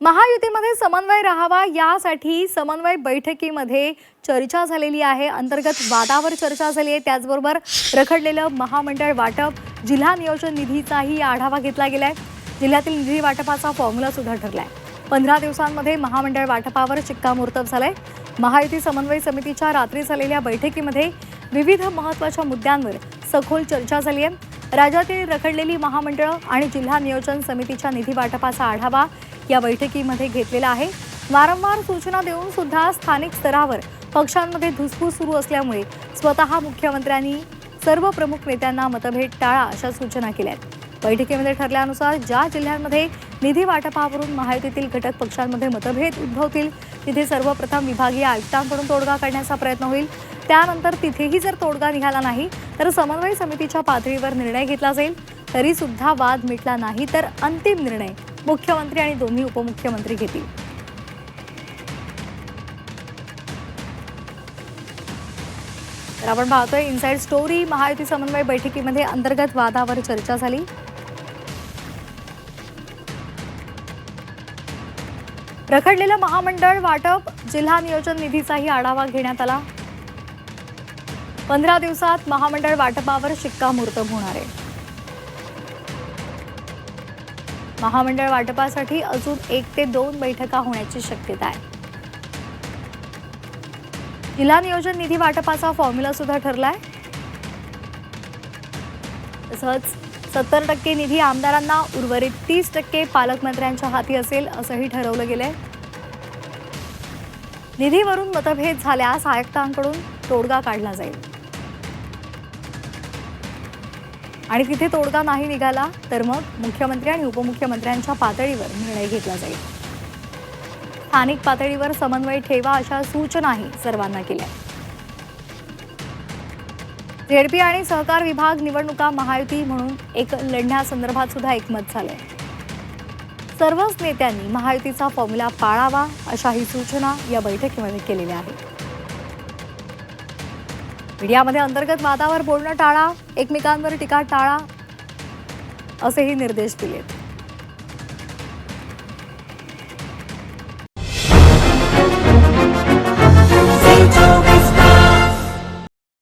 महायुतीमध्ये समन्वय राहावा यासाठी समन्वय बैठकीमध्ये चर्चा झालेली आहे। अंतर्गत वादावर चर्चा झाली आहे। त्याचबरोबर रखडलेलं महामंडळ वाटप, जिल्हा नियोजन निधीचाही आढावा घेतला गेलाय। जिल्ह्यातील निधी वाटपाचा फॉर्म्युला सुद्धा ठरलाय। 15 दिवसांमध्ये महामंडळ वाटपावर शिक्कामोर्तब झालंय। महायुती समन्वय समितीच्या रात्री झालेल्या बैठकीमध्ये विविध महत्त्वाच्या मुद्द्यांवर सखोल चर्चा झाली आहे। राज्यातील रखडलेली महामंडळ आणि जिल्हा नियोजन समितीच्या निधी वाटपाचा आढावा या बैठकीमध्ये घेतलेला आहे। वारंवार सूचना देऊन सुद्धा स्थानिक स्तरावर पक्षांमध्ये धुसफूस सुरू असल्यामुळे स्वतः मुख्यमंत्र्यांनी सर्व प्रमुख नेत्यांना मतभेद टाळा अशा सूचना केल्या आहेत। बैठकीमध्ये ठरल्यानुसार ज्या जिल्ह्यांमध्ये निधी वाटपावरून महायुतीतील घटक पक्षांमध्ये मतभेद उद्भवतील तिथे सर्वप्रथम विभागीय आयुक्तांकडून तोडगा काढण्याचा प्रयत्न होईल। त्यानंतर तिथेही जर तोडगा निघाला नाही तर समन्वय समितीच्या पातळीवर निर्णय घेतला जाईल। तरी सुद्धा वाद मिटला नाही तर अंतिम निर्णय मुख्यमंत्री आणि दोन्ही उपमुख्यमंत्री घेतील। तर आपण पाहतोय इनसाइड स्टोरी। महायुती समन्वय बैठकीमध्ये अंतर्गत वादावर चर्चा झाली। रखडलेलं महामंडळ वाटप, जिल्हा नियोजन निधीचाही आढावा घेण्यात आला। 15 दिवसात महामंडळ वाटपावर शिक्कामोर्तब होणार आहे। महामंडळ वाटपासाठी अजून 1 ते 2 बैठका होण्याची शक्यता आहे। जिल्हा नियोजन निधी वाटपाचा फॉर्म्युला सुद्धा ठरलाय। तसंच 70% निधी आमदारांना, उर्वरित 30% पालकमंत्र्यांच्या हाती असेल असंही ठरवलं गेलंय। निधीवरून मतभेद झाल्यास आयुक्तांकडून तोडगा काढला जाईल आणि तिथे तोडगा नाही निघाला तर मग मुख्यमंत्री आणि उपमुख्यमंत्र्यांच्या पातळीवर निर्णय घेतला जाईल। स्थानिक पातळीवर समन्वय ठेवा अशा सूचनाही सर्वांना केल्या। झेडपी आणि सहकार विभाग निवडणुका महायुती म्हणून एक लढण्यासंदर्भात सुद्धा एकमत झालंय। सर्वच नेत्यांनी महायुतीचा फॉर्म्युला पाळावा अशाही सूचना या बैठकीमध्ये केलेल्या आहेत। मीडियामध्ये अंतर्गत वादावर बोलणं टाळा, एकमेकांवर टीका टाळा असेही निर्देश दिलेत।